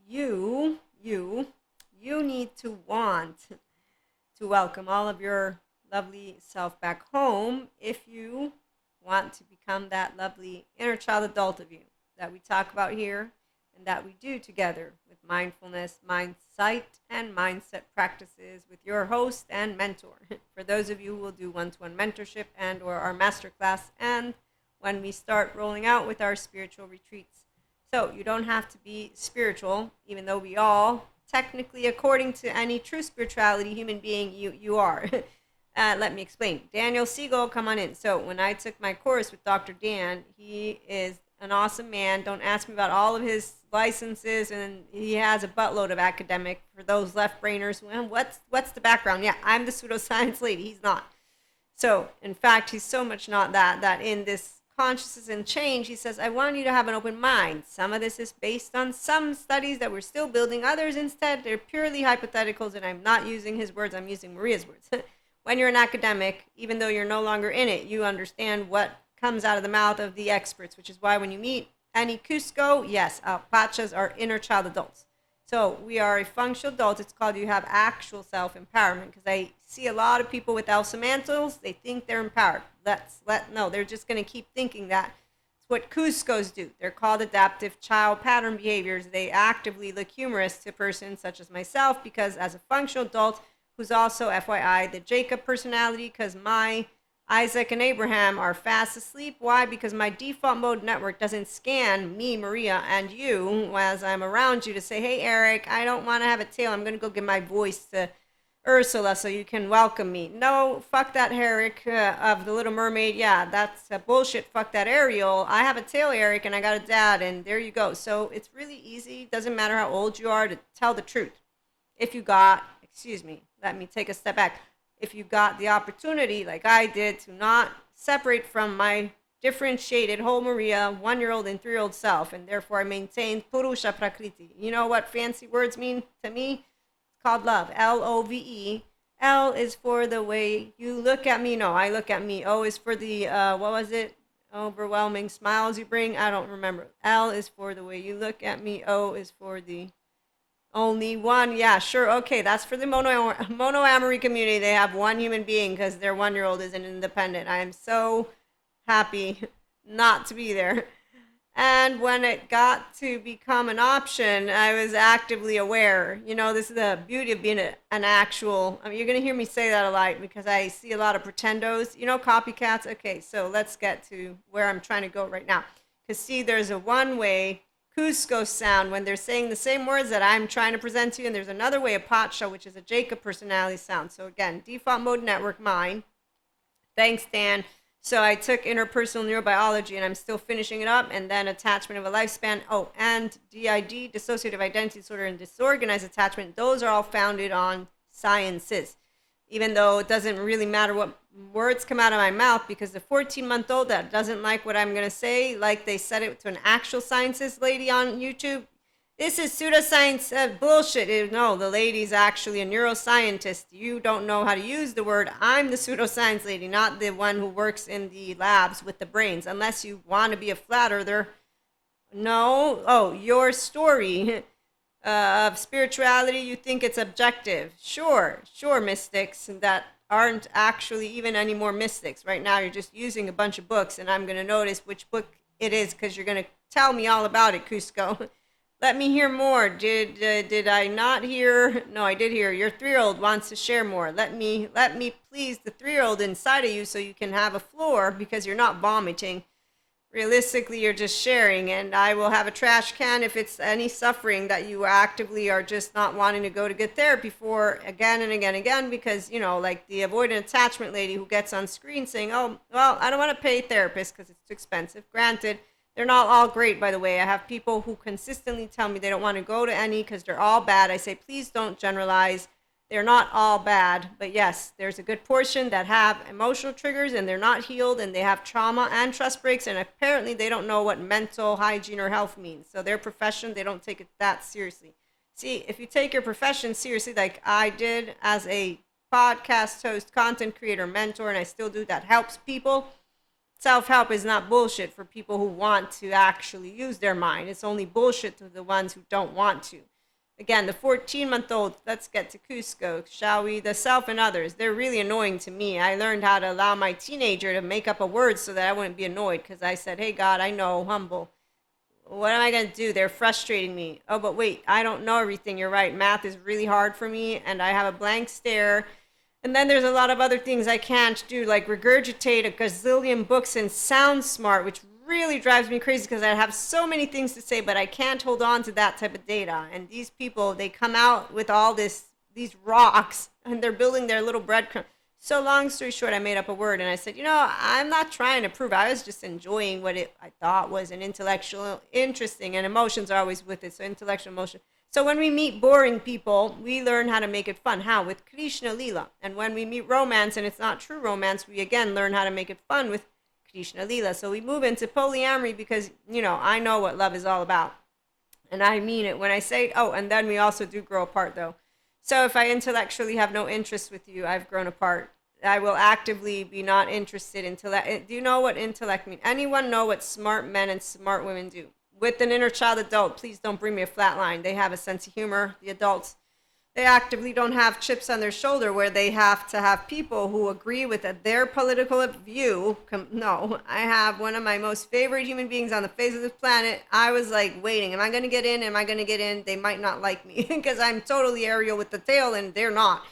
you need to want to welcome all of your lovely self back home if you want to become that lovely inner child adult of you that we talk about here and that we do together with mindfulness, mindsight, and mindset practices with your host and mentor. For those of you who will do one-to-one mentorship and or our masterclass and when we start rolling out with our spiritual retreats. So you don't have to be spiritual, even though we all, technically, according to any true spirituality human being, you are. Let me explain. Daniel Siegel, come on in. So when I took my course with Dr. Dan, he is an awesome man. Don't ask me about all of his licenses, and he has a buttload of academic. For those left brainers, well, what's the background? Yeah, I'm the pseudoscience lady. He's not. So in fact, he's so much not that in this consciousness and change, he says, I want you to have an open mind. Some of this is based on some studies that we're still building. Others, instead, they're purely hypotheticals, and I'm not using his words, I'm using Maria's words. When you're an academic, even though you're no longer in it, you understand what comes out of the mouth of the experts, which is why when you meet any Cusco, yes, Pachas are inner child adults. So we are a functional adult. It's called you have actual self-empowerment, because I see a lot of people with Elsa mantles. They think they're empowered. No, they're just going to keep thinking that. It's what Cuscos do. They're called adaptive child pattern behaviors. They actively look humorous to persons such as myself, because as a functional adult, who's also, FYI, the Jacob personality, because my Isaac and Abraham are fast asleep. Why? Because my default mode network doesn't scan me, Maria, and you as I'm around you to say, hey, Eric, I don't want to have a tail. I'm going to go give my voice to Ursula so you can welcome me. No, fuck that Eric of The Little Mermaid. Yeah, that's bullshit. Fuck that Ariel. I have a tail, Eric, and I got a dad, and there you go. So it's really easy. Doesn't matter how old you are to tell the truth. If you got, let me take a step back. If you got the opportunity, like I did, to not separate from my differentiated whole Maria, 1-year-old and 3-year-old self, and therefore I maintained Purusha Prakriti. You know what fancy words mean to me? It's called love, Love. L is for the way you look at me. No, I look at me. O is for the, what was it? Overwhelming smiles you bring. I don't remember. L is for the way you look at me. O is for the only one. Yeah, sure. Okay, that's for the monoamory community. They have one human being because their 1-year-old is an independent. I am so happy not to be there. And when it got to become an option, I was actively aware. You know, this is the beauty of being an actual. I mean, you're going to hear me say that a lot because I see a lot of pretendos, copycats. Okay, so let's get to where I'm trying to go right now. Because, see, there's a one-way Cusco sound when they're saying the same words that I'm trying to present to you, and there's another way, a Pacha, which is a Jacob personality sound. So again, default mode network, mine. Thanks, Dan. So I took interpersonal neurobiology, and I'm still finishing it up, and then attachment of a lifespan. Oh, and DID, dissociative identity disorder, and disorganized attachment. Those are all founded on sciences, even though it doesn't really matter what words come out of my mouth, because the 14-month-old that doesn't like what I'm going to say, like they said it to an actual scientist lady on YouTube, this is pseudoscience bullshit. No, the lady's actually a neuroscientist. You don't know how to use the word. I'm the pseudoscience lady, not the one who works in the labs with the brains, unless you want to be a flat earther. No. Oh, your story of spirituality, you think it's objective. Sure, mystics that aren't actually even any more mystics. Right now, you're just using a bunch of books, and I'm going to notice which book it is because you're going to tell me all about it, Cusco. Let me hear more. Did I not hear? No, I did hear. Your 3-year-old wants to share more. Let me please the 3-year-old inside of you so you can have a floor because you're not vomiting. Realistically, you're just sharing, and I will have a trash can if it's any suffering that you actively are just not wanting to go to get therapy for again and again, because, like the avoidant attachment lady who gets on screen saying, oh, well, I don't want to pay therapists because it's too expensive. Granted, they're not all great, by the way. I have people who consistently tell me they don't want to go to any because they're all bad. I say, please don't generalize. They're not all bad, but yes, there's a good portion that have emotional triggers and they're not healed and they have trauma and trust breaks, and apparently they don't know what mental hygiene or health means. So their profession, they don't take it that seriously. See, if you take your profession seriously, like I did as a podcast host, content creator, mentor, and I still do, that helps people. Self-help is not bullshit for people who want to actually use their mind. It's only bullshit to the ones who don't want to. Again, the 14-month-old, let's get to Cusco, shall we? The self and others, they're really annoying to me. I learned how to allow my teenager to make up a word so that I wouldn't be annoyed, because I said, hey, God, I know, humble. What am I going to do? They're frustrating me. Oh, but wait, I don't know everything. You're right. Math is really hard for me, and I have a blank stare. And then there's a lot of other things I can't do, like regurgitate a gazillion books and sound smart, which really drives me crazy because I have so many things to say, but I can't hold on to that type of data. And these people, they come out with all these rocks, and they're building their little breadcrumb. So long story short, I made up a word, and I said, I'm not trying to prove. I was just enjoying what I thought was an intellectual, interesting, and emotions are always with it. So intellectual emotion. So when we meet boring people, we learn how to make it fun. How? With Krishna Lila. And when we meet romance, and it's not true romance, we again learn how to make it fun with Krishna Lila. So we move into polyamory because, I know what love is all about. And I mean it when I say it. Oh, and then we also do grow apart, though. So if I intellectually have no interest with you, I've grown apart. I will actively be not interested in intellect. Do you know what intellect means? Anyone know what smart men and smart women do? With an inner child adult, please don't bring me a flat line. They have a sense of humor. The adults, they actively don't have chips on their shoulder where they have to have people who agree with their political view. No, I have one of my most favorite human beings on the face of this planet. I was like waiting. Am I going to get in? Am I going to get in? They might not like me because I'm totally Ariel with the tail and they're not.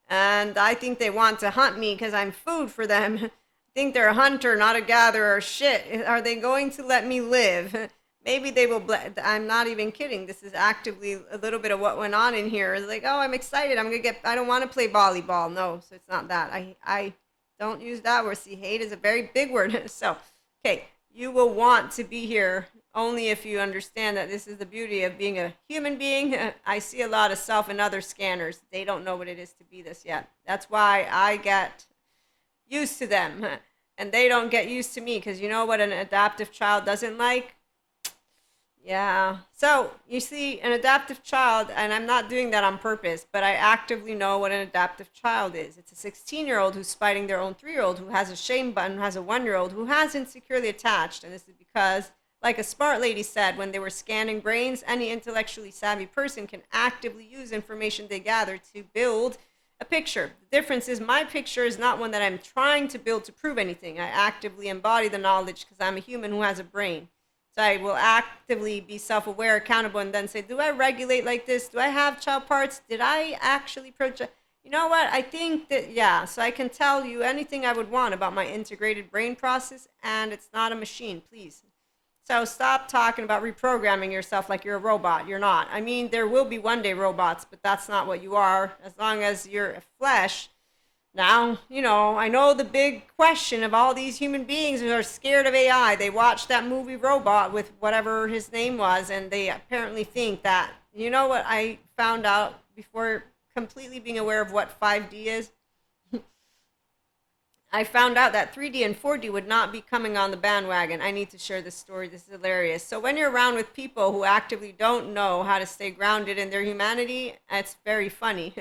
And I think they want to hunt me because I'm food for them. I think they're a hunter, not a gatherer. Shit, are they going to let me live? Maybe they will. I'm not even kidding. This is actively a little bit of what went on in here. It's like, oh, I'm excited. I don't want to play volleyball. No, so it's not that. I don't use that word. See, hate is a very big word. So, okay, you will want to be here only if you understand that this is the beauty of being a human being. I see a lot of self and other scanners. They don't know what it is to be this yet. That's why I get used to them. And they don't get used to me because you know what an adaptive child doesn't like? Yeah. So you see, an adaptive child, and I'm not doing that on purpose, but I actively know what an adaptive child is. It's a 16-year-old who's fighting their own 3-year-old, who has a shame button, who has a 1-year-old, who has insecurely attached. And this is because, like a smart lady said, when they were scanning brains, any intellectually savvy person can actively use information they gather to build a picture. The difference is my picture is not one that I'm trying to build to prove anything. I actively embody the knowledge because I'm a human who has a brain. So I will actively be self-aware, accountable, and then say, do I regulate like this? Do I have child parts? Did I actually project? You know what? I think that, yeah. So I can tell you anything I would want about my integrated brain process, and it's not a machine, please. So stop talking about reprogramming yourself like you're a robot. You're not. I mean, there will be one day robots, but that's not what you are. As long as you're a flesh. Now, I know the big question of all these human beings who are scared of AI. They watched that movie Robot with whatever his name was, and they apparently think that, you know what I found out before completely being aware of what 5D is? I found out that 3D and 4D would not be coming on the bandwagon. I need to share this story. This is hilarious. So when you're around with people who actively don't know how to stay grounded in their humanity, it's very funny.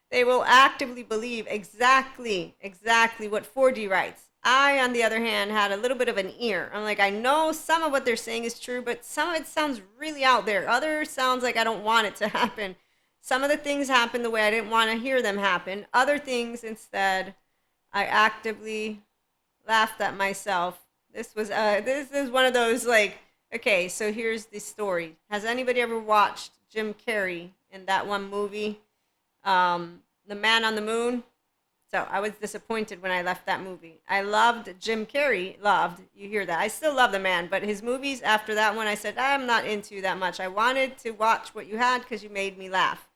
They will actively believe exactly what 4D writes. I, on the other hand, had a little bit of an ear. I'm like, I know some of what they're saying is true, but some of it sounds really out there. Other sounds like I don't want it to happen. Some of the things happen the way I didn't want to hear them happen. Other things, instead, I actively laughed at myself. This is one of those like, okay, so here's the story. Has anybody ever watched Jim Carrey in that one movie? The Man on the Moon. So I was disappointed when I left that movie. I loved Jim Carrey. You hear that? I still love the man, but his movies after that one, I said, I'm not into that much. I wanted to watch what you had because you made me laugh.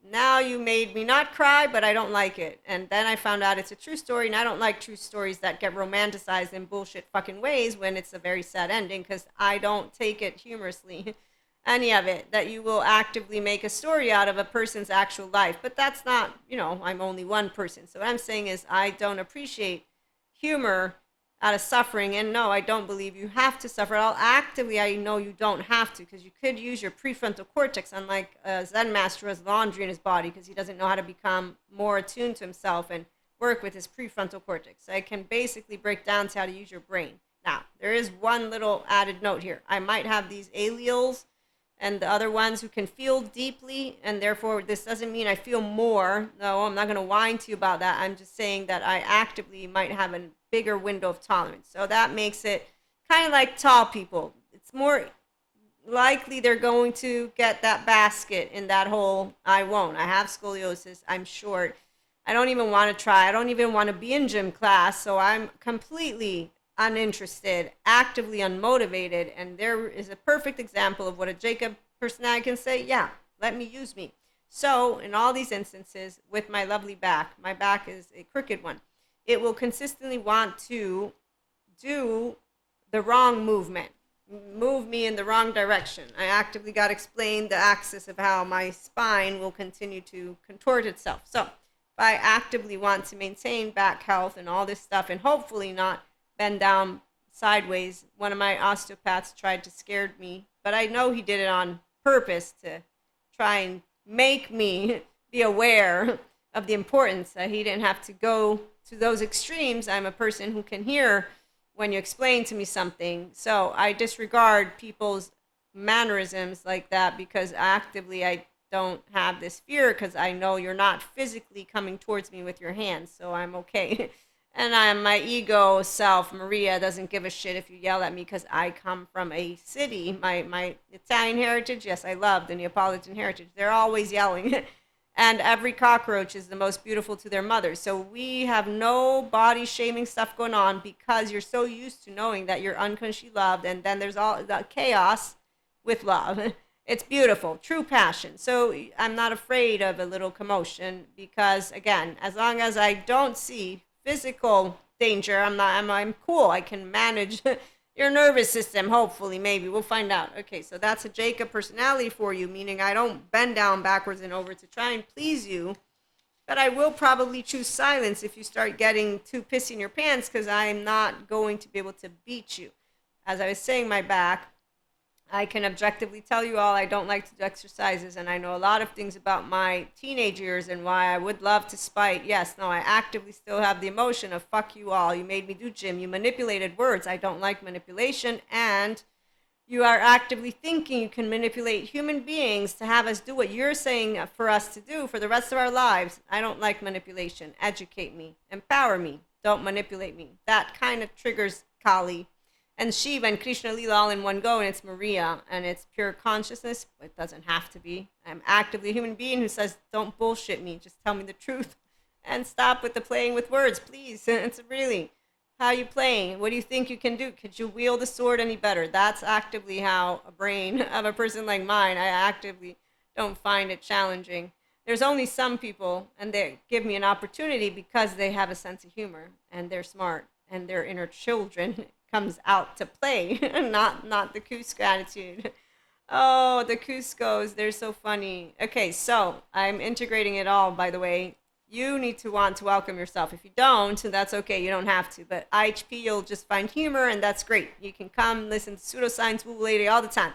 Now you made me not cry, but I don't like it. And then I found out it's a true story, and I don't like true stories that get romanticized in bullshit fucking ways when it's a very sad ending because I don't take it humorously. Any of it, that you will actively make a story out of a person's actual life. But that's not, I'm only one person. So what I'm saying is I don't appreciate humor out of suffering. And no, I don't believe you have to suffer. I know you don't have to because you could use your prefrontal cortex, unlike a Zen master who has laundry in his body because he doesn't know how to become more attuned to himself and work with his prefrontal cortex. So I can basically break down to how to use your brain. Now, there is one little added note here. I might have these alleles and the other ones who can feel deeply, and therefore this doesn't mean I feel more. No, I'm not going to whine to you about that. I'm just saying that I actively might have a bigger window of tolerance. So that makes it kind of like tall people. It's more likely they're going to get that basket in that hole. I won't. I have scoliosis. I'm short. I don't even want to try. I don't even want to be in gym class. So I'm completely uninterested, actively unmotivated. And there is a perfect example of what a Jacob personality can say, yeah, let me use me. So in all these instances, with my lovely back, my back is a crooked one. It will consistently want to do the wrong movement, move me in the wrong direction. I actively got to explain the axis of how my spine will continue to contort itself. So if I actively want to maintain back health and all this stuff and hopefully not bend down sideways, one of my osteopaths tried to scare me, but I know he did it on purpose to try and make me be aware of the importance that he didn't have to go to those extremes. I'm a person who can hear when you explain to me something. So I disregard people's mannerisms like that because actively I don't have this fear because I know you're not physically coming towards me with your hands. So I'm okay. And my ego self, Maria, doesn't give a shit if you yell at me because I come from a city. My Italian heritage, yes, I love the Neapolitan heritage. They're always yelling. And every cockroach is the most beautiful to their mother. So we have no body shaming stuff going on because you're so used to knowing that you're unconsciously loved, and then there's all the chaos with love. It's beautiful, true passion. So I'm not afraid of a little commotion because, again, as long as I don't see physical danger, I'm cool. I can manage your nervous system, hopefully, maybe. We'll find out. Okay, so that's a Jacob personality for you, meaning I don't bend down backwards and over to try and please you, but I will probably choose silence if you start getting too pissy in your pants because I'm not going to be able to beat you. As I was saying, my back, I can objectively tell you all I don't like to do exercises, and I know a lot of things about my teenage years and why I would love to spite. Yes, no, I actively still have the emotion of fuck you all. You made me do gym. You manipulated words. I don't like manipulation, and you are actively thinking you can manipulate human beings to have us do what you're saying for us to do for the rest of our lives. I don't like manipulation. Educate me. Empower me. Don't manipulate me. That kind of triggers Kali and Shiva and Krishna Lila all in one go, and it's Maria, and it's pure consciousness. It doesn't have to be. I'm actively a human being who says, don't bullshit me, just tell me the truth, and stop with the playing with words, please. It's really, how are you playing? What do you think you can do? Could you wield a sword any better? That's actively how a brain of a person like mine, I actively don't find it challenging. There's only some people, and they give me an opportunity because they have a sense of humor, and they're smart, and their inner children comes out to play, not the Cusco attitude. Oh, the Cuscos, they're so funny. Okay, so I'm integrating it all, by the way. You need to want to welcome yourself. If you don't, that's okay. You don't have to. But IHP, you'll just find humor, and that's great. You can come listen to Pseudoscience Woo Lady all the time.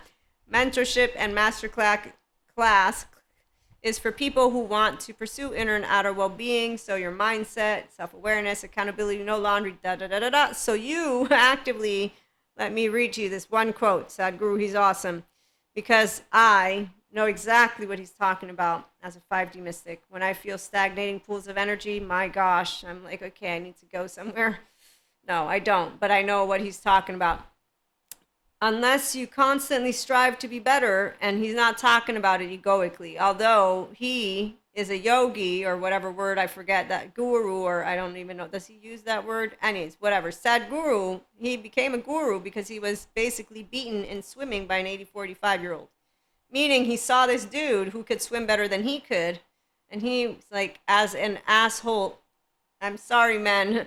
Mentorship and masterclass is for people who want to pursue inner and outer well-being. So your mindset, self-awareness, accountability, no laundry, da-da-da-da-da. So you actively, let me read you this one quote. Sadhguru, he's awesome. Because I know exactly what he's talking about as a 5D mystic. When I feel stagnating pools of energy, my gosh, I'm like, okay, I need to go somewhere. No, I don't, but I know what he's talking about. Unless you constantly strive to be better, and he's not talking about it egoically, although he is a yogi or whatever word, I forget, that guru, or I don't even know, does he use that word? Anyways, whatever. Sadhguru, he became a guru because he was basically beaten in swimming by an 45-year-old. Meaning he saw this dude who could swim better than he could, and he was like, as an asshole, I'm sorry, man,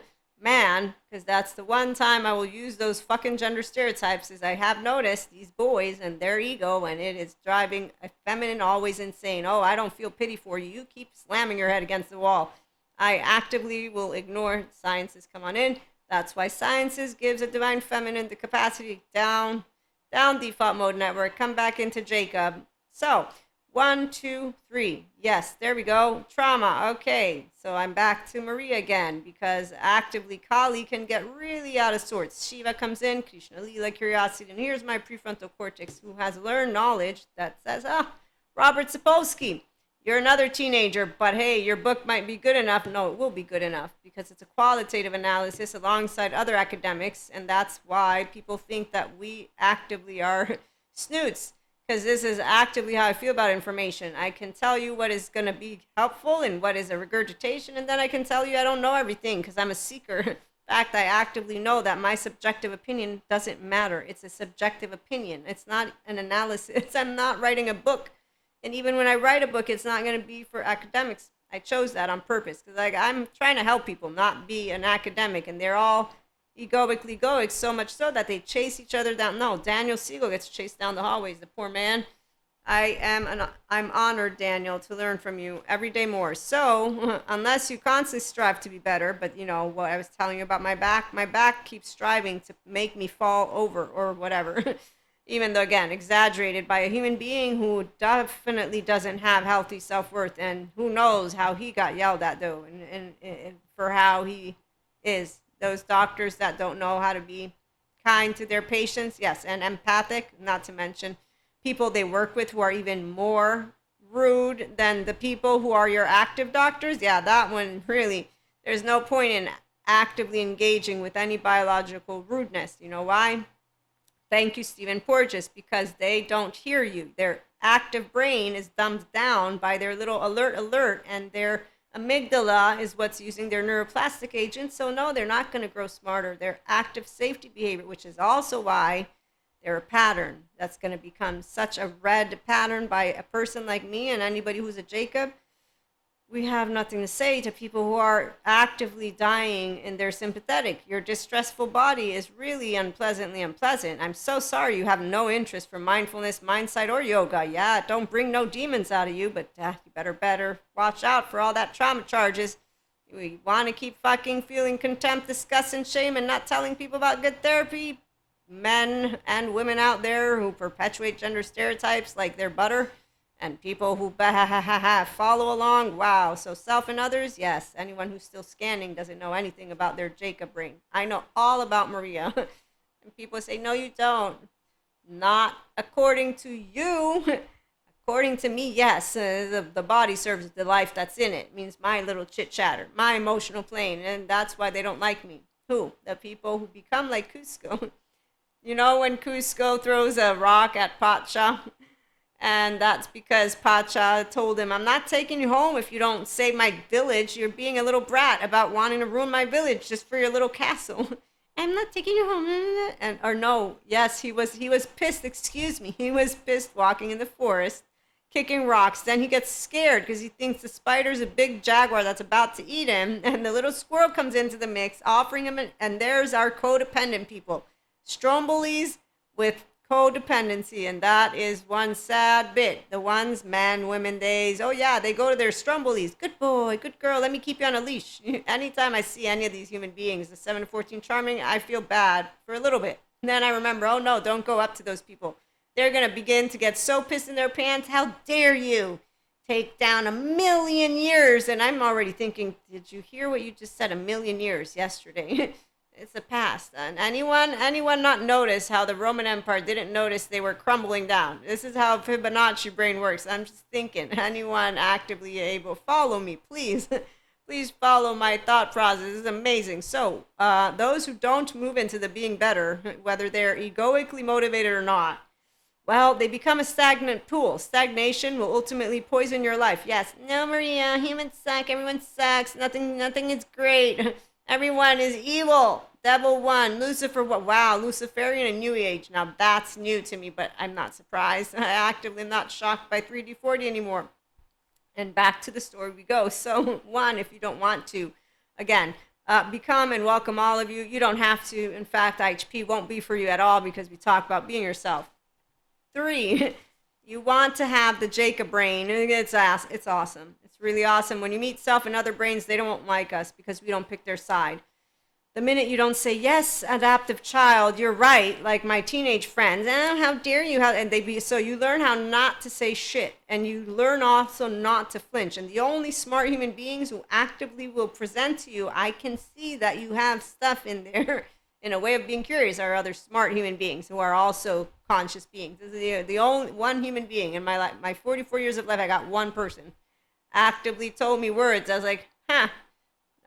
because that's the one time I will use those fucking gender stereotypes, is I have noticed these boys and their ego, and it is driving a feminine always insane. Oh, I don't feel pity for you. You keep slamming your head against the wall. I actively will ignore sciences. Come on in. That's why sciences gives a divine feminine the capacity down default mode network. Come back into Jacob. So 1, 2, 3. Yes, there we go. Trauma. Okay, so I'm back to Maria again because actively Kali can get really out of sorts. Shiva comes in, Krishna, Lila, curiosity, and here's my prefrontal cortex who has learned knowledge that says, Robert Sapolsky, you're another teenager, but hey, your book might be good enough. No, it will be good enough because it's a qualitative analysis alongside other academics, and that's why people think that we actively are snoots because this is actively how I feel about information. I can tell you what is going to be helpful and what is a regurgitation, and then I can tell you I don't know everything because I'm a seeker. In fact, I actively know that my subjective opinion doesn't matter. It's a subjective opinion. It's not an analysis. I'm not writing a book. And even when I write a book, it's not going to be for academics. I chose that on purpose because I'm trying to help people, not be an academic. And they're all egoic, so much so that they chase each other down. No, Daniel Siegel gets chased down the hallways. The poor man. I'm honored, Daniel, to learn from you every day more. So unless you constantly strive to be better, but you know what I was telling you about my back keeps striving to make me fall over or whatever. Even though, again, exaggerated by a human being who definitely doesn't have healthy self-worth, and who knows how he got yelled at though, and for how he is. Those doctors that don't know how to be kind to their patients, yes, and empathic, not to mention people they work with who are even more rude than the people who are your active doctors. Yeah, that one really, there's no point in actively engaging with any biological rudeness. You know why? Thank you, Stephen Porges, because they don't hear you. Their active brain is dumbed down by their little alert, and their amygdala is what's using their neuroplastic agent. So no, they're not going to grow smarter. Their active safety behavior, which is also why they're a pattern that's going to become such a red pattern by a person like me and anybody who's a Jacob. We have nothing to say to people who are actively dying and they're sympathetic. Your distressful body is really unpleasantly unpleasant. I'm so sorry you have no interest for mindfulness, mindsight, or yoga. Yeah, don't bring no demons out of you, but you better watch out for all that trauma charges. We want to keep fucking feeling contempt, disgust, and shame and not telling people about good therapy. Men and women out there who perpetuate gender stereotypes like they're butter, and people who follow along. Wow. So self and others, yes. Anyone who's still scanning doesn't know anything about their Jacob brain. I know all about Maria. And people say, no, you don't. Not according to you. According to me, yes. The body serves the life that's in it. It means my little chit chatter, my emotional plane. And that's why they don't like me. Who? The people who become like Cusco. You know when Cusco throws a rock at Pacha? And that's because Pacha told him, I'm not taking you home if you don't save my village. You're being a little brat about wanting to ruin my village just for your little castle. I'm not taking you home. And or no, yes, he was pissed, excuse me. He was pissed walking in the forest, kicking rocks. Then he gets scared because he thinks the spider's a big jaguar that's about to eat him. And the little squirrel comes into the mix, offering him, and there's our codependent people. Strombolis with codependency, and that is one sad bit. The ones, men, women, days, oh yeah, they go to their strombolis. Good boy, good girl, let me keep you on a leash. Anytime I see any of these human beings, the 7 to 14 charming, I feel bad for a little bit. And then I remember, oh no, don't go up to those people. They're going to begin to get so pissed in their pants. How dare you take down 1,000,000 years? And I'm already thinking, did you hear what you just said? 1,000,000 years yesterday. It's the past. And anyone not notice how the Roman Empire didn't notice they were crumbling down? This is how Fibonacci brain works. I'm just thinking, anyone actively able, follow me, please. Please follow my thought process. This is amazing. So those who don't move into the being better, whether they're egoically motivated or not, well, they become a stagnant pool. Stagnation will ultimately poison your life. Yes. No, Maria, humans suck. Everyone sucks. Nothing is great. Everyone is evil. Devil one. Lucifer what? Wow, Luciferian and New Age. Now that's new to me, but I'm not surprised. I actively am not shocked by 3D40 anymore. And back to the story we go. So one, if you don't want to, again, become and welcome all of you. You don't have to. In fact, IHP won't be for you at all because we talk about being yourself. 3, you want to have the Jacob brain. It's awesome. It's really awesome. When you meet self and other brains, they don't like us because we don't pick their side. The minute you don't say, yes, adaptive child, you're right, like my teenage friends, how dare you, and they be, so you learn how not to say shit, and you learn also not to flinch. And the only smart human beings who actively will present to you, I can see that you have stuff in there, in a way of being curious, are other smart human beings who are also conscious beings. This is the only one human being in my life, my 44 years of life, I got one person actively told me words. I was like, huh,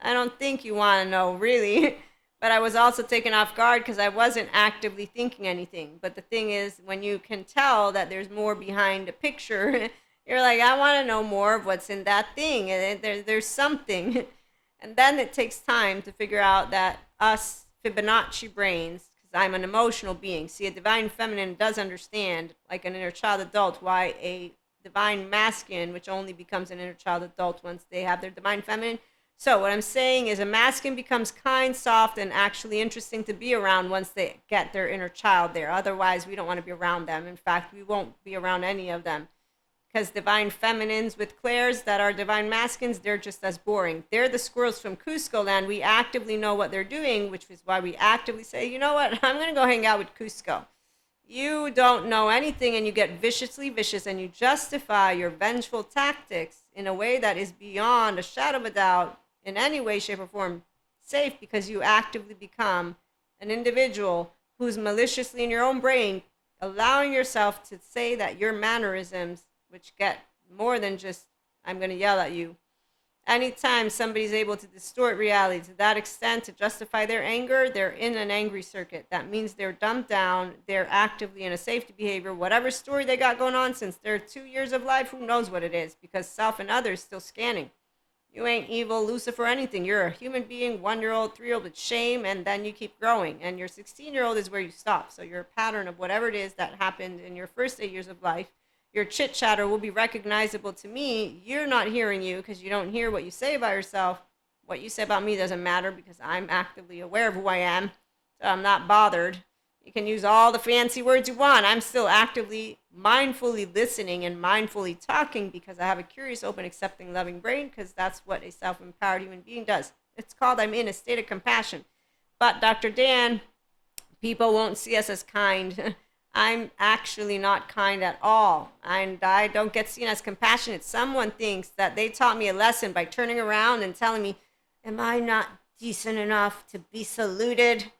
I don't think you want to know, really. But I was also taken off guard because I wasn't actively thinking anything. But the thing is, when you can tell that there's more behind a picture, you're like, I want to know more of what's in that thing. And there's something. And then it takes time to figure out that us Fibonacci brains, because I'm an emotional being. See, a divine feminine does understand, like an inner child adult, why a divine masculine, which only becomes an inner child adult once they have their divine feminine. So what I'm saying is a masculine becomes kind, soft, and actually interesting to be around once they get their inner child there. Otherwise, we don't want to be around them. In fact, we won't be around any of them. Because divine feminines with clairs that are divine masculines, they're just as boring. They're the squirrels from Cusco land. We actively know what they're doing, which is why we actively say, you know what, I'm going to go hang out with Cusco. You don't know anything and you get viciously vicious and you justify your vengeful tactics in a way that is beyond a shadow of a doubt in any way, shape, or form safe, because you actively become an individual who's maliciously in your own brain allowing yourself to say that your mannerisms, which get more than just, I'm going to yell at you. Anytime somebody's able to distort reality to that extent to justify their anger, they're in an angry circuit. That means they're dumbed down. They're actively in a safety behavior. Whatever story they got going on since their 2 years of life, who knows what it is, because self and others still scanning. You ain't evil, Lucifer, anything. You're a human being, 1-year-old, 3-year-old with shame, and then you keep growing. And your 16-year-old is where you stop. So you're a pattern of whatever it is that happened in your first 8 years of life. Your chit chatter will be recognizable to me. You're not hearing you because you don't hear what you say about yourself. What you say about me doesn't matter because I'm actively aware of who I am. So I'm not bothered. You can use all the fancy words you want. I'm still actively, mindfully listening and mindfully talking because I have a curious, open, accepting, loving brain, because that's what a self-empowered human being does. It's called I'm in a state of compassion. But Dr. Dan, people won't see us as kind. I'm actually not kind at all. And I don't get seen as compassionate. Someone thinks that they taught me a lesson by turning around and telling me, am I not decent enough to be saluted?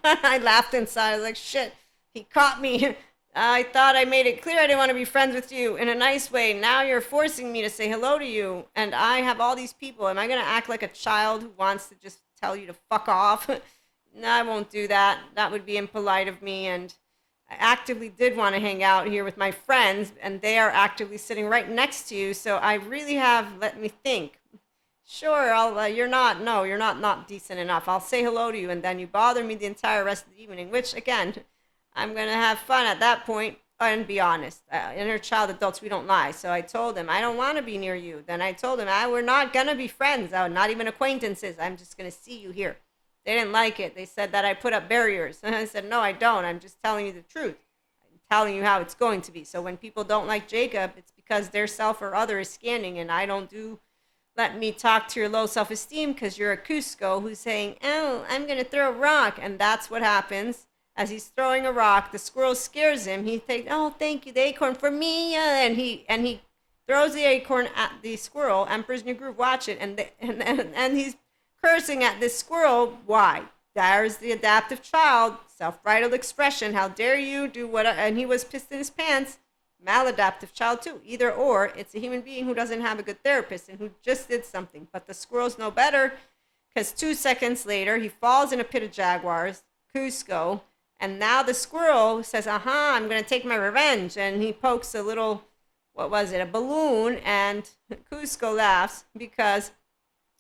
I laughed inside. I was like, shit, he caught me. I thought I made it clear I didn't want to be friends with you in a nice way. Now you're forcing me to say hello to you. And I have all these people. Am I going to act like a child who wants to just tell you to fuck off? No, I won't do that. That would be impolite of me. And I actively did want to hang out here with my friends. And they are actively sitting right next to you. So I really have let me think. Sure, you're not decent enough. I'll say hello to you, and then you bother me the entire rest of the evening, which, again, I'm going to have fun at that point and be honest. Inner child adults, we don't lie. So I told him, I don't want to be near you. Then I told him, we're not going to be friends, not even acquaintances. I'm just going to see you here. They didn't like it. They said that I put up barriers. And I said, no, I don't. I'm just telling you the truth. I'm telling you how it's going to be. So when people don't like Jacob, it's because their self or other is scanning, and I don't do let me talk to your low self-esteem because you're a Cusco who's saying, oh, I'm going to throw a rock. And that's what happens. As he's throwing a rock, the squirrel scares him. He thinks, oh, thank you, the acorn for me. And he throws the acorn at the squirrel. Emperor's New Groove, watch it. And he's cursing at this squirrel. Why? There's the adaptive child, self-bridled expression. How dare you do what? And he was pissed in his pants. Maladaptive child too. Either or, it's a human being who doesn't have a good therapist and who just did something. But the squirrels know better, because 2 seconds later he falls in a pit of jaguars, Cusco, and now the squirrel says, aha, I'm going to take my revenge. And he pokes a little, what was it, a balloon, and Cusco laughs because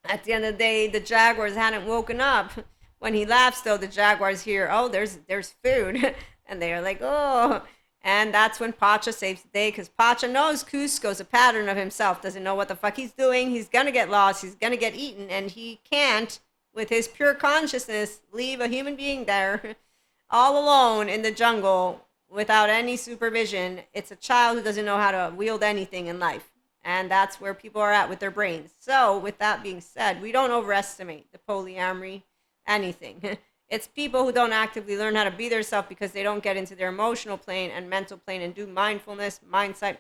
at the end of the day the jaguars hadn't woken up. When he laughs though, the jaguars hear, oh, there's food. And they are like, oh. And that's when Pacha saves the day, because Pacha knows Cusco's a pattern of himself, doesn't know what the fuck he's doing. He's going to get lost. He's going to get eaten. And he can't, with his pure consciousness, leave a human being there all alone in the jungle without any supervision. It's a child who doesn't know how to wield anything in life. And that's where people are at with their brains. So, with that being said, we don't overestimate the polyamory, anything. It's people who don't actively learn how to be their self because they don't get into their emotional plane and mental plane and do mindfulness, mindset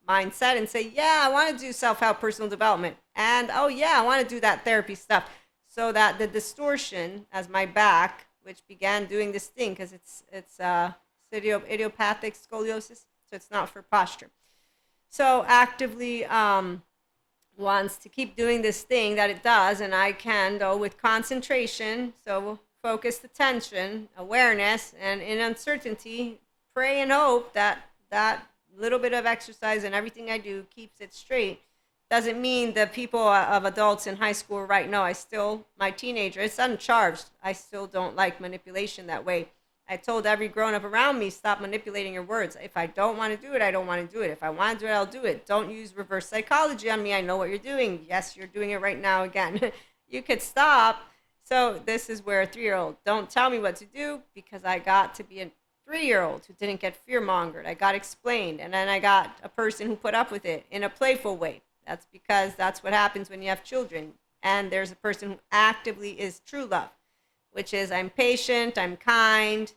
and say, yeah, I want to do self-help personal development. And oh yeah, I want to do that therapy stuff. So that the distortion as my back, which began doing this thing because it's idiopathic scoliosis, so it's not for posture. So actively wants to keep doing this thing that it does, and I can, though, with concentration, so focused attention, awareness, and in uncertainty, pray and hope that that little bit of exercise and everything I do keeps it straight. Doesn't mean the people of adults in high school right now, my teenager, it's uncharged. I still don't like manipulation that way. I told every grown up around me, stop manipulating your words. If I don't want to do it, I don't want to do it. If I want to do it, I'll do it. Don't use reverse psychology on me. I know what you're doing. Yes, you're doing it right now again. You could stop. So this is where a 3-year-old, don't tell me what to do because I got to be a 3-year-old who didn't get fear mongered. I got explained. And then I got a person who put up with it in a playful way. That's because that's what happens when you have children. And there's a person who actively is true love, which is I'm patient, I'm kind,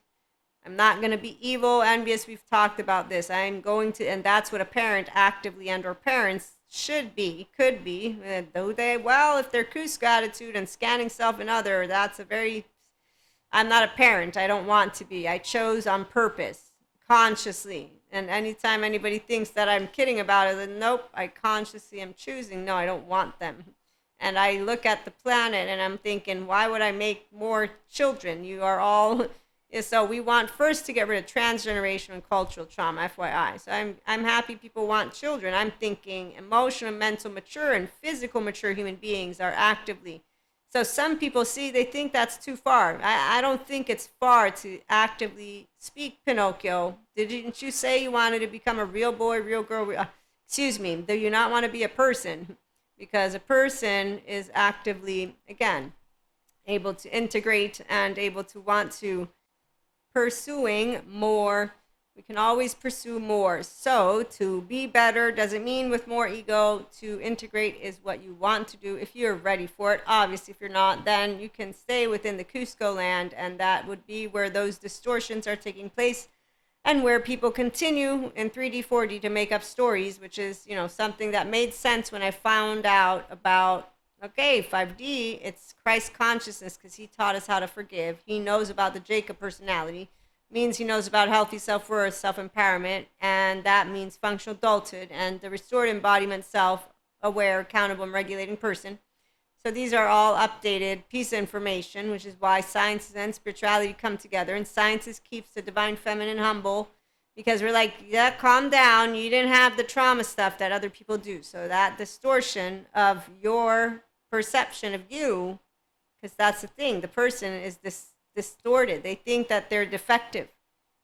I'm not going to be evil, envious. We've talked about this. I'm going to, and that's what a parent actively and or parents should be, could be. Though they, well, if they're Cusco attitude and scanning self and other, that's a very, I'm not a parent. I don't want to be. I chose on purpose, consciously. And anytime anybody thinks that I'm kidding about it, then nope, I consciously am choosing. No, I don't want them. And I look at the planet and I'm thinking, why would I make more children? You are all so we want first to get rid of transgenerational and cultural trauma, FYI. So I'm happy people want children. I'm thinking emotional, mental mature, and physical mature human beings are actively. So some people see, they think that's too far. I don't think it's far to actively speak Pinocchio. Didn't you say you wanted to become a real boy, real girl? Excuse me, do you not want to be a person? Because a person is actively, again, able to integrate and able to want to pursuing more. We can always pursue more. So to be better doesn't mean with more ego. To integrate is what you want to do if you're ready for it. Obviously, if you're not, then you can stay within the Cusco land, and that would be where those distortions are taking place and where people continue in 3D, 4D to make up stories, which is, something that made sense when I found out about, okay, 5D, it's Christ consciousness because he taught us how to forgive. He knows about the Jacob personality, means he knows about healthy self-worth, self-empowerment, and that means functional adulthood and the restored embodiment, self-aware, accountable, and regulating person. So these are all updated piece of information, which is why sciences and spirituality come together. And sciences keeps the divine feminine humble because we're like, yeah, calm down. You didn't have the trauma stuff that other people do. So that distortion of your perception of you, because that's the thing, the person is distorted. They think that they're defective,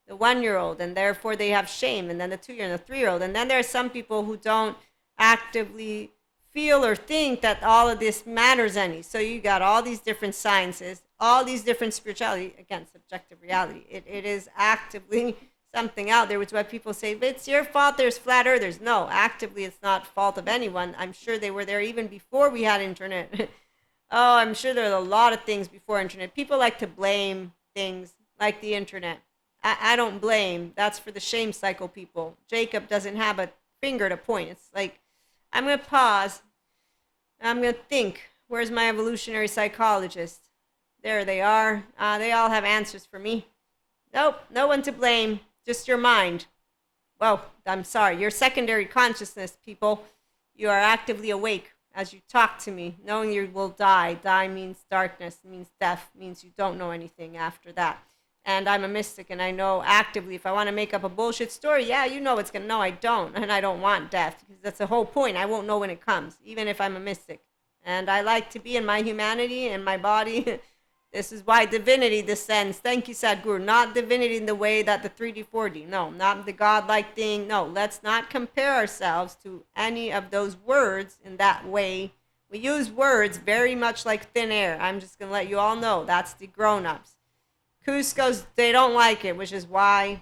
the 1-year-old, and therefore they have shame, and then the 2-year and the 3-year-old. And then there are some people who don't actively feel or think that all of this matters any. So you got all these different sciences, all these different spirituality, again, subjective reality. It is actively something out there, which is why people say, it's your fault there's flat earthers. No, actively it's not fault of anyone. I'm sure they were there even before we had internet. Oh, I'm sure there are a lot of things before internet. People like to blame things like the internet. I don't blame. That's for the shame cycle people. Jacob doesn't have a finger to point. It's like, I'm going to pause. I'm going to think. Where's my evolutionary psychologist? There they are. They all have answers for me. Nope, no one to blame. Just your mind. Well, I'm sorry. Your secondary consciousness, people. You are actively awake as you talk to me, knowing you will die. Die means darkness, means death, means you don't know anything after that. And I'm a mystic, and I know actively if I want to make up a bullshit story, yeah, you know it's going to. No, I don't, and I don't want death, because that's the whole point. I won't know when it comes, even if I'm a mystic. And I like to be in my humanity and my body. This is why divinity descends. Thank you, Sadhguru. Not divinity in the way that the 3D, 4D. No, not the godlike thing. No, let's not compare ourselves to any of those words in that way. We use words very much like thin air. I'm just going to let you all know that's the grown-ups. Cusco's, they don't like it, which is why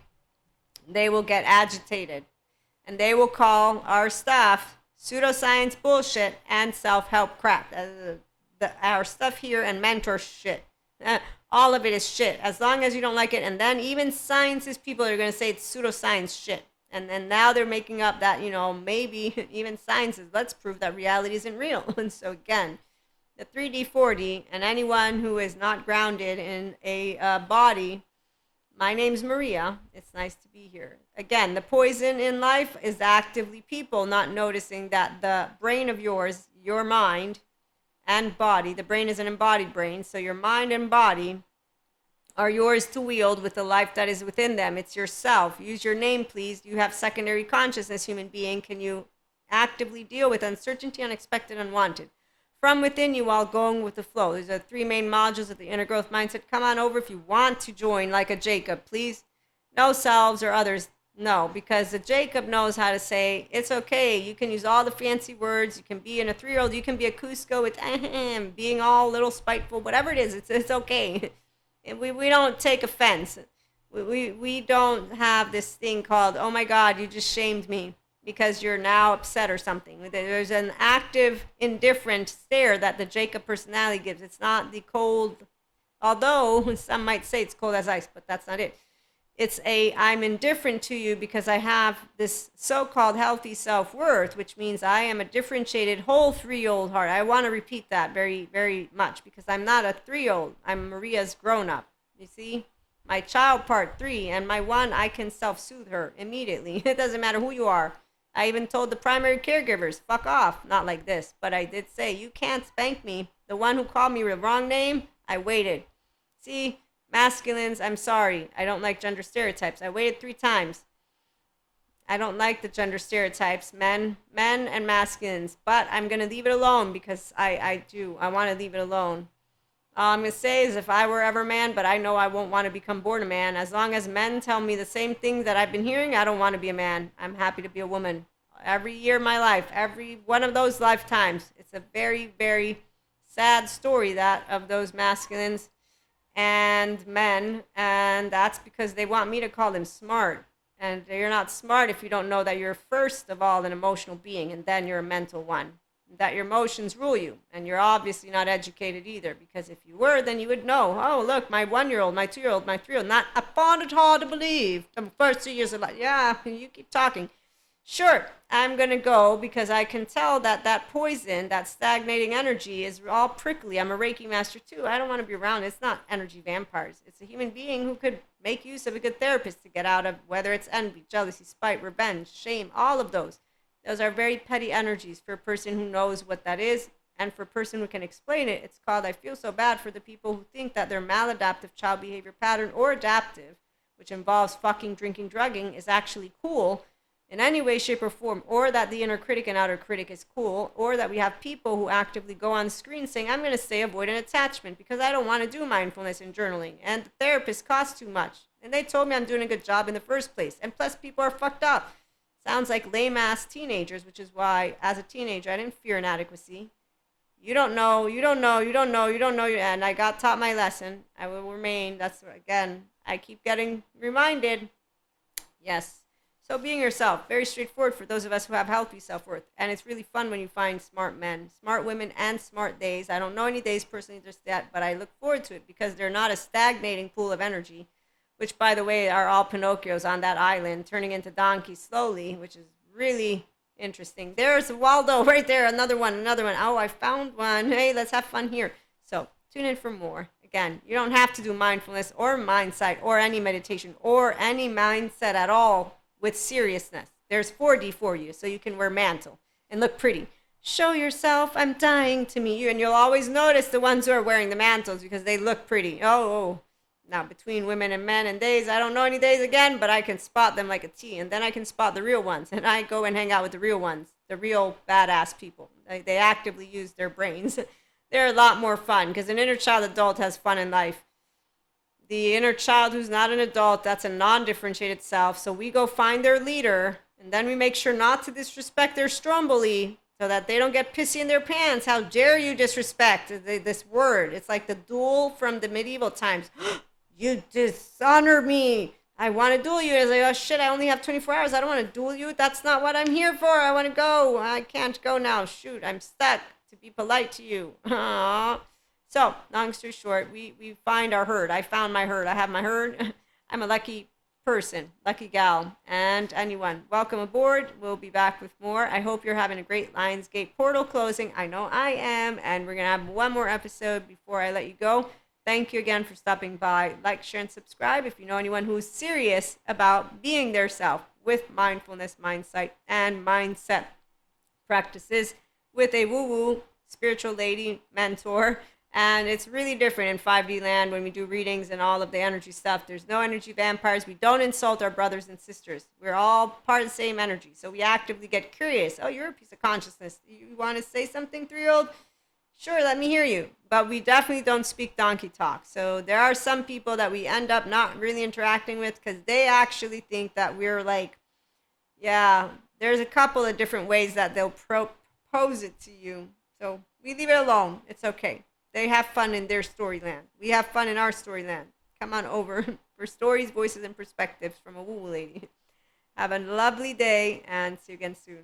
they will get agitated. And they will call our staff pseudoscience bullshit and self-help crap. Our stuff here and mentor shit. All of it is shit, as long as you don't like it. And then even sciences people are going to say it's pseudoscience shit. And then now they're making up that, maybe even sciences, let's prove that reality isn't real. And so again, the 3D, 4D, and anyone who is not grounded in a body, my name's Maria. It's nice to be here. Again, the poison in life is actively people not noticing that the brain of yours, your mind and body, the brain is an embodied brain, so your mind and body are yours to wield with the life that is within them. It's yourself. Use your name, please. You have secondary consciousness, human being. Can you actively deal with uncertainty, unexpected, unwanted? From within you while going with the flow. These are 3 main modules of the inner growth mindset. Come on over if you want to join like a Jacob, please. No selves or others. No, because the Jacob knows how to say, it's okay. You can use all the fancy words. You can be in a 3-year-old. You can be a Cusco with being all little spiteful. Whatever it is, it's okay. We don't take offense. We don't have this thing called, oh my God, you just shamed me because you're now upset or something. There's an active, indifferent stare that the Jacob personality gives. It's not the cold, although some might say it's cold as ice, but that's not it. It's I'm indifferent to you because I have this so-called healthy self-worth, which means I am a differentiated whole 3-year-old heart. I want to repeat that very, very much because I'm not a 3-year-old. I'm Maria's grown-up. You see? My child part 3 and my 1, I can self-soothe her immediately. It doesn't matter who you are. I even told the primary caregivers, fuck off. Not like this, but I did say, you can't spank me. The one who called me the wrong name, I waited. See? Masculines, I'm sorry. I don't like gender stereotypes. I waited 3 times. I don't like the gender stereotypes, men and masculines. But I'm going to leave it alone because I want to leave it alone. All I'm going to say is if I were ever a man, but I know I won't want to become born a man. As long as men tell me the same thing that I've been hearing, I don't want to be a man. I'm happy to be a woman. Every year of my life, every one of those lifetimes. It's a very, very sad story, that of those masculines and men, and that's because they want me to call them smart. And you're not smart if you don't know that you're first of all an emotional being and then you're a mental one. That your emotions rule you, and you're obviously not educated either, because if you were, then you would know, oh look, my 1-year-old, my 2-year-old, my 3-year-old, not I found it hard to believe the first 2 years of life. Yeah, you keep talking. Sure, I'm going to go because I can tell that that poison, that stagnating energy is all prickly. I'm a Reiki master too. I don't want to be around. It's not energy vampires. It's a human being who could make use of a good therapist to get out of whether it's envy, jealousy, spite, revenge, shame, all of those. Those are very petty energies for a person who knows what that is. And for a person who can explain it, it's called, I feel so bad for the people who think that their maladaptive child behavior pattern or adaptive, which involves fucking, drinking, drugging, is actually cool in any way, shape, or form, or that the inner critic and outer critic is cool, or that we have people who actively go on screen saying, I'm going to say avoid an attachment because I don't want to do mindfulness and journaling, and the therapist costs too much, and they told me I'm doing a good job in the first place, and plus people are fucked up. Sounds like lame-ass teenagers, which is why, as a teenager, I didn't fear inadequacy. You don't know, and I got taught my lesson. I will remain. That's, again, I keep getting reminded. Yes. So being yourself, very straightforward for those of us who have healthy self-worth. And it's really fun when you find smart men, smart women, and smart days. I don't know any days personally just yet, but I look forward to it because they're not a stagnating pool of energy, which, by the way, are all Pinocchios on that island, turning into donkeys slowly, which is really interesting. There's Waldo right there, another one. Oh, I found one. Hey, let's have fun here. So tune in for more. Again, you don't have to do mindfulness or mindsight or any meditation or any mindset at all with seriousness. There's 4D for you, so you can wear mantle and look pretty. Show yourself, I'm dying to meet you. And you'll always notice the ones who are wearing the mantles because they look pretty. Oh. Now, between women and men and days, I don't know any days again, but I can spot them like a T. And then I can spot the real ones. And I go and hang out with the real ones, the real badass people. They actively use their brains. They're a lot more fun because an inner child adult has fun in life. The inner child who's not an adult, that's a non-differentiated self. So we go find their leader, and then we make sure not to disrespect their stromboli so that they don't get pissy in their pants. How dare you disrespect this word? It's like the duel from the medieval times. You dishonor me. I want to duel you. And I was like, oh shit, I only have 24 hours. I don't want to duel you. That's not what I'm here for. I want to go. I can't go now. Shoot, I'm stuck to be polite to you. Aww. So, long story short, we find our herd. I found my herd. I have my herd. I'm a lucky person, lucky gal, and anyone. Welcome aboard. We'll be back with more. I hope you're having a great Lionsgate portal closing. I know I am, and we're going to have one more episode before I let you go. Thank you again for stopping by. Like, share, and subscribe if you know anyone who's serious about being their self with mindfulness, mindset, and mindset practices with a woo-woo spiritual lady mentor. And it's really different in 5D land when we do readings and all of the energy stuff. There's no energy vampires. We don't insult our brothers and sisters. We're all part of the same energy. So we actively get curious. Oh, you're a piece of consciousness. You want to say something, 3-year-old? Sure, let me hear you. But we definitely don't speak donkey talk. So there are some people that we end up not really interacting with because they actually think that we're like, yeah, there's a couple of different ways that they'll propose it to you. So we leave it alone. It's okay. They have fun in their storyland. We have fun in our storyland. Come on over for stories, voices, and perspectives from a woo lady. Have a lovely day and see you again soon.